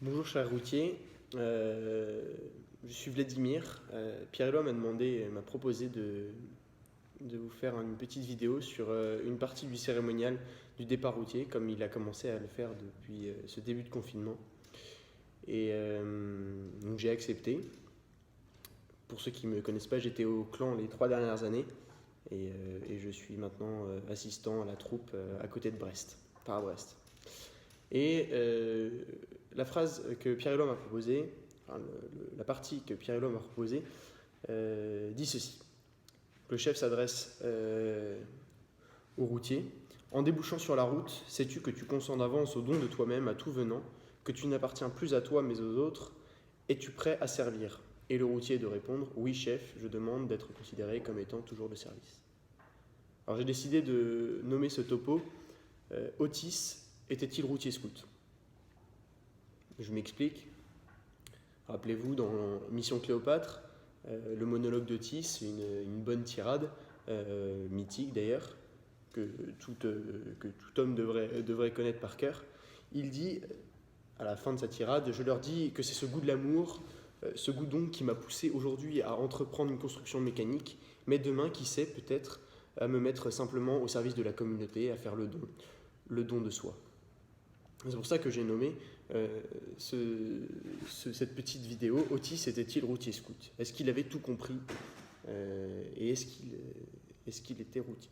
Bonjour cher routier, je suis Vladimir. Pierre-Éloi m'a proposé de vous faire une petite vidéo sur une partie du cérémonial du départ routier, comme il a commencé à le faire depuis ce début de confinement. Et donc j'ai accepté. Pour ceux qui ne me connaissent pas, j'étais au clan les 3 dernières années et je suis maintenant assistant à la troupe à côté de Brest, par à Brest. Et la phrase que Pierre-Éloi m'a proposée, la partie que Pierre-Éloi m'a proposée, dit ceci. Le chef s'adresse au routier. En débouchant sur la route, sais-tu que tu consens d'avance au don de toi-même à tout venant, que tu n'appartiens plus à toi mais aux autres, es-tu prêt à servir? Et le routier de répondre, oui chef, je demande d'être considéré comme étant toujours de service. Alors j'ai décidé de nommer ce topo Otis était-il routier scout? Je m'explique. Rappelez-vous, dans Mission Cléopâtre, le monologue d'Otis, une bonne tirade, mythique d'ailleurs, que tout homme devrait connaître par cœur. Il dit, à la fin de sa tirade, je leur dis que c'est ce goût de l'amour, ce goût donc qui m'a poussé aujourd'hui à entreprendre une construction mécanique, mais demain, qui sait, peut-être, à me mettre simplement au service de la communauté, à faire le don de soi. C'est pour ça que j'ai nommé cette petite vidéo « Otis était-il routier scout ?» Est-ce qu'il avait tout compris et est-ce qu'il était routier?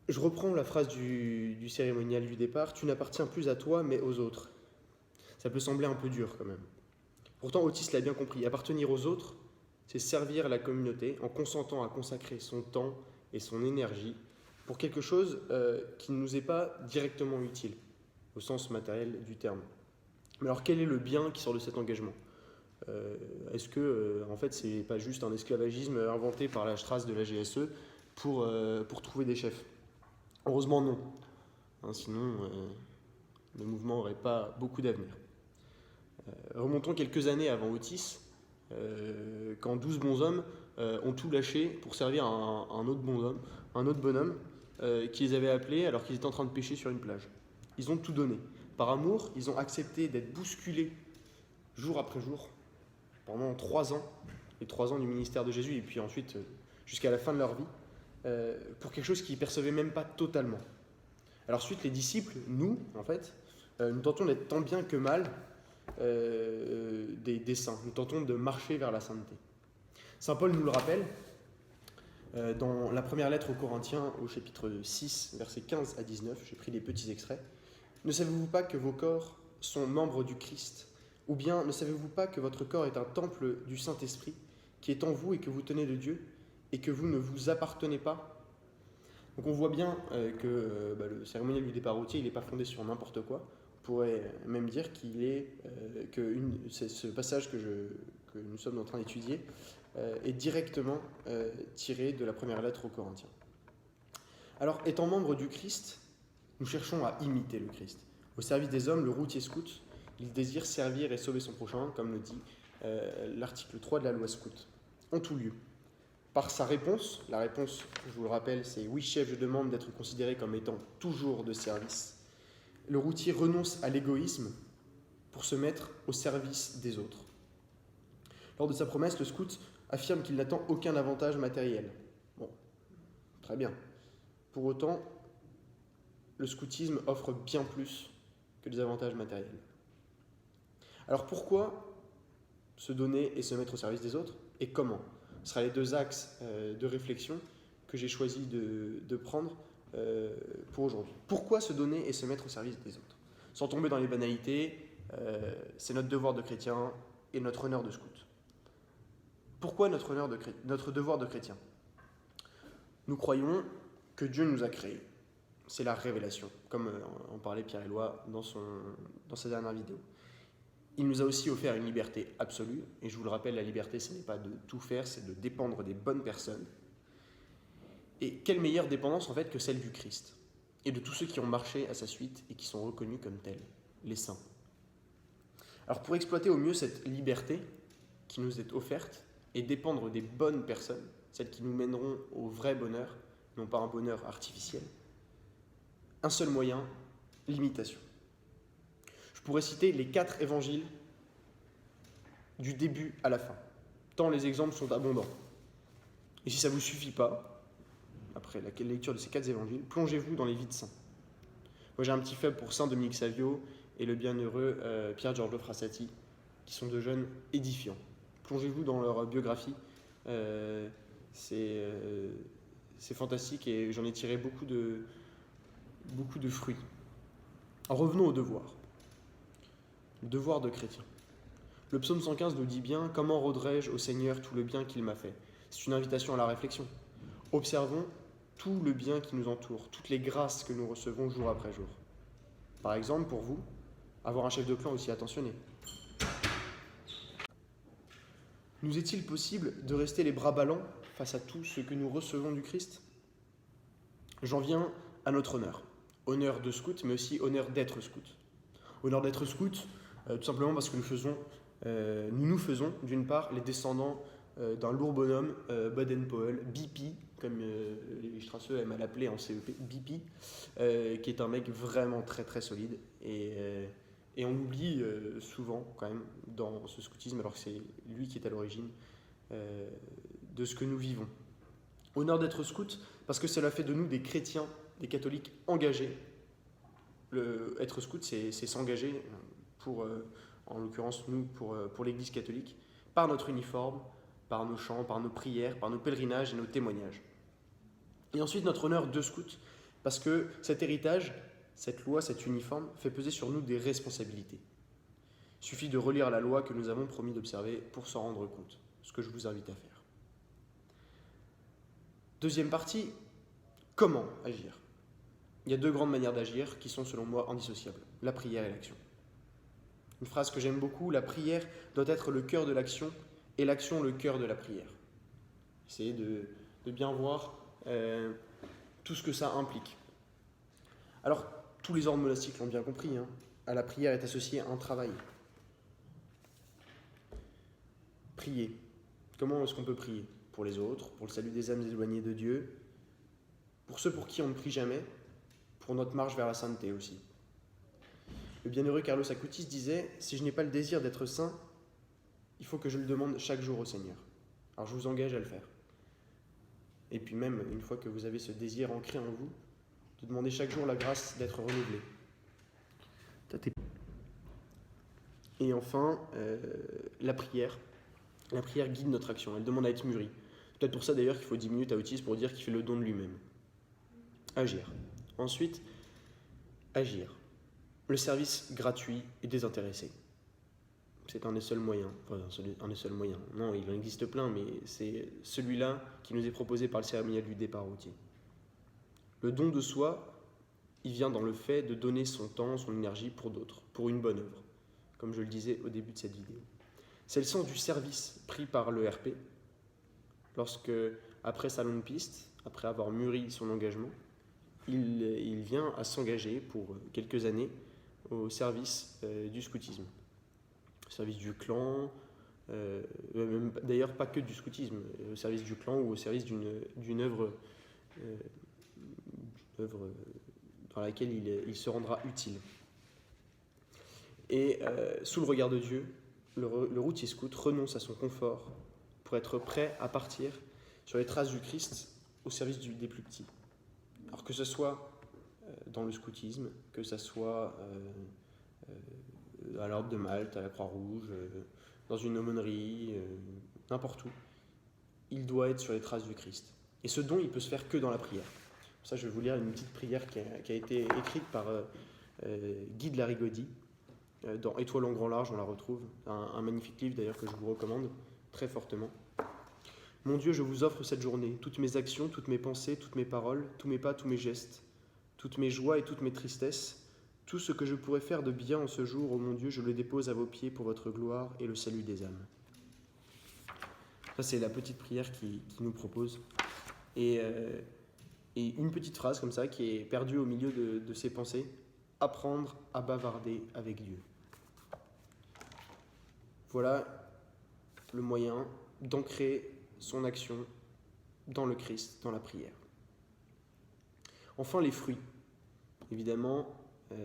Je reprends la phrase du cérémonial du départ « Tu n'appartiens plus à toi mais aux autres ». Ça peut sembler un peu dur quand même. Pourtant Otis l'a bien compris, appartenir aux autres, c'est servir la communauté en consentant à consacrer son temps et son énergie pour quelque chose qui ne nous est pas directement utile, au sens matériel du terme. Mais alors quel est le bien qui sort de cet engagement? Est-ce que, en fait, c'est pas juste un esclavagisme inventé par la Strauss de la GSE pour trouver des chefs? Heureusement non. Sinon, le mouvement n'aurait pas beaucoup d'avenir. Remontons quelques années avant Otis, quand 12 bonshommes ont tout lâché pour servir un autre bonhomme qui les avait appelés alors qu'ils étaient en train de pêcher sur une plage. Ils ont tout donné. Par amour, ils ont accepté d'être bousculés jour après jour pendant 3 ans, les 3 ans du ministère de Jésus, et puis ensuite jusqu'à la fin de leur vie, pour quelque chose qu'ils ne percevaient même pas totalement. Alors ensuite, les disciples, nous, en fait, nous tentons d'être tant bien que mal des saints. Nous tentons de marcher vers la sainteté. Saint Paul nous le rappelle dans la première lettre aux Corinthiens, au chapitre 6, versets 15 à 19. J'ai pris des petits extraits. Ne savez-vous pas que vos corps sont membres du Christ? Ou bien ne savez-vous pas que votre corps est un temple du Saint-Esprit qui est en vous et que vous tenez de Dieu et que vous ne vous appartenez pas? Donc on voit bien que le cérémonial du départ routier, il n'est pas fondé sur n'importe quoi. On pourrait même dire c'est ce passage que nous sommes en train d'étudier est directement tiré de la première lettre aux Corinthiens. Alors, étant membre du Christ, nous cherchons à imiter le Christ. Au service des hommes, le routier scout, il désire servir et sauver son prochain, comme le dit l'article 3 de la loi scout, en tout lieu. Par sa réponse, la réponse, je vous le rappelle, c'est « Oui, chef, je demande d'être considéré comme étant toujours de service », le routier renonce à l'égoïsme pour se mettre au service des autres. Lors de sa promesse, le scout affirme qu'il n'attend aucun avantage matériel. Bon, très bien. Pour autant, le scoutisme offre bien plus que des avantages matériels. Alors pourquoi se donner et se mettre au service des autres, et comment? Ce sera les 2 axes de réflexion que j'ai choisi de prendre pour aujourd'hui. Pourquoi se donner et se mettre au service des autres? Sans tomber dans les banalités, c'est notre devoir de chrétien et notre honneur de scout. Pourquoi notre devoir de chrétien? Nous croyons que Dieu nous a créés. C'est la révélation, comme en parlait Pierre-Éloi dans sa dernière vidéo. Il nous a aussi offert une liberté absolue, et je vous le rappelle, la liberté, ce n'est pas de tout faire, c'est de dépendre des bonnes personnes. Et quelle meilleure dépendance en fait que celle du Christ, et de tous ceux qui ont marché à sa suite et qui sont reconnus comme tels, les saints. Alors pour exploiter au mieux cette liberté qui nous est offerte, et dépendre des bonnes personnes, celles qui nous mèneront au vrai bonheur, non pas un bonheur artificiel, un seul moyen, l'imitation. pourrais citer les 4 évangiles du début à la fin, tant les exemples sont abondants. Et si ça ne vous suffit pas, après la lecture de ces 4 évangiles, plongez-vous dans les vies de saints. Moi j'ai un petit faible pour Saint Dominique Savio et le bienheureux Pier Giorgio Frassati, qui sont 2 jeunes édifiants. Plongez-vous dans leur biographie, c'est fantastique et j'en ai tiré beaucoup de fruits. En revenons au devoir. Le devoir de chrétien. Le psaume 115 nous dit bien « Comment rendrai-je au Seigneur tout le bien qu'il m'a fait ?» C'est une invitation à la réflexion. Observons tout le bien qui nous entoure, toutes les grâces que nous recevons jour après jour. Par exemple, pour vous, avoir un chef de clan aussi attentionné. Nous est-il possible de rester les bras ballants face à tout ce que nous recevons du Christ ? J'en viens à notre honneur. Honneur de scout, mais aussi honneur d'être scout. Honneur d'être scout, tout simplement parce que nous faisons, d'une part, les descendants d'un lourd bonhomme, Baden-Powell, BP, comme les Strasseux aiment à l'appeler en CEP, BP, qui est un mec vraiment très très solide. Et on l'oublie souvent quand même dans ce scoutisme, alors que c'est lui qui est à l'origine de ce que nous vivons. Honneur d'être scout, parce que cela fait de nous des chrétiens, des catholiques engagés. Être scout, c'est s'engager, en l'occurrence nous, pour l'Église catholique, par notre uniforme, par nos chants, par nos prières, par nos pèlerinages et nos témoignages. Et ensuite notre honneur de scout, parce que cet héritage, cette loi, cet uniforme, fait peser sur nous des responsabilités. Il suffit de relire la loi que nous avons promis d'observer pour s'en rendre compte, ce que je vous invite à faire. Deuxième partie, comment agir ? Il y a 2 grandes manières d'agir qui sont selon moi indissociables, la prière et l'action. Une phrase que j'aime beaucoup, la prière doit être le cœur de l'action et l'action le cœur de la prière. Essayez de bien voir tout ce que ça implique. Alors, tous les ordres monastiques l'ont bien compris, à la prière est associé un travail. Prier. Comment est-ce qu'on peut prier ? Pour les autres, pour le salut des âmes éloignées de Dieu, pour ceux pour qui on ne prie jamais, pour notre marche vers la sainteté aussi. Le bienheureux Carlos Acutis disait « Si je n'ai pas le désir d'être saint, il faut que je le demande chaque jour au Seigneur. » Alors je vous engage à le faire. Et puis même, une fois que vous avez ce désir ancré en vous, de demander chaque jour la grâce d'être renouvelé. Et enfin, la prière. La prière guide notre action, elle demande à être mûrie. C'est peut-être pour ça d'ailleurs qu'il faut 10 minutes à Otis pour dire qu'il fait le don de lui-même. Agir. Ensuite, agir. Le service gratuit et désintéressé. C'est un des seuls moyens. Non, il en existe plein, mais c'est celui-là qui nous est proposé par le cérémonial du départ routier. Le don de soi, il vient dans le fait de donner son temps, son énergie pour d'autres, pour une bonne œuvre, comme je le disais au début de cette vidéo. C'est le sens du service pris par le RP, lorsque, après sa longue piste, après avoir mûri son engagement, il vient à s'engager pour quelques années au service du scoutisme. Au service du clan, d'ailleurs pas que du scoutisme, au service du clan ou au service d'une œuvre dans laquelle il se rendra utile. Et sous le regard de Dieu, le routier scout renonce à son confort pour être prêt à partir sur les traces du Christ au service des plus petits. Alors que ce soit dans le scoutisme, que ce soit à l'Ordre de Malte, à la Croix-Rouge, dans une aumônerie, n'importe où, il doit être sur les traces du Christ. Et ce don, il peut se faire que dans la prière. Pour ça, je vais vous lire une petite prière qui a été écrite par Guy de Larigaudy. Dans Étoile en grand large, on la retrouve. Un magnifique livre d'ailleurs que je vous recommande très fortement. Mon Dieu, je vous offre cette journée, toutes mes actions, toutes mes pensées, toutes mes paroles, tous mes pas, tous mes gestes, toutes mes joies et toutes mes tristesses, tout ce que je pourrais faire de bien en ce jour, ô mon Dieu, je le dépose à vos pieds pour votre gloire et le salut des âmes. Ça, c'est la petite prière qui nous propose. Et une petite phrase comme ça qui est perdue au milieu de ses pensées, apprendre à bavarder avec Dieu. Voilà le moyen d'ancrer son action dans le Christ, dans la prière. Enfin, les fruits. Évidemment, il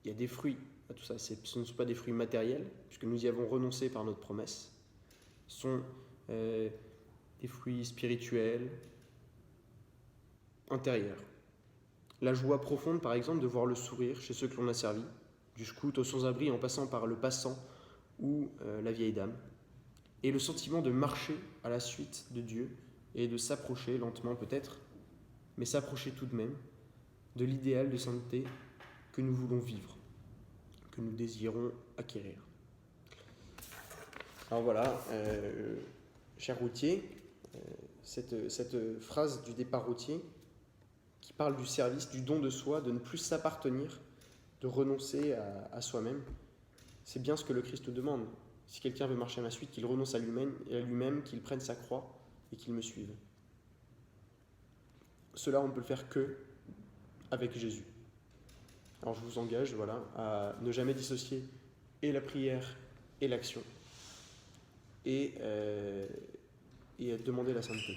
y a des fruits à tout ça. Ce ne sont pas des fruits matériels, puisque nous y avons renoncé par notre promesse. Ce sont des fruits spirituels, intérieurs. La joie profonde, par exemple, de voir le sourire chez ceux que l'on a servis, du scout au sans-abri en passant par le passant ou la vieille dame. Et le sentiment de marcher à la suite de Dieu et de s'approcher lentement peut-être, mais s'approcher tout de même de l'idéal de sainteté que nous voulons vivre, que nous désirons acquérir. Alors voilà, cher routier, cette phrase du départ routier qui parle du service, du don de soi, de ne plus s'appartenir, de renoncer à soi-même, c'est bien ce que le Christ demande. Si quelqu'un veut marcher à ma suite, qu'il renonce à lui-même, qu'il prenne sa croix et qu'il me suive. Cela, on ne peut le faire que avec Jésus. Alors je vous engage à ne jamais dissocier et la prière et l'action et à demander la sainteté.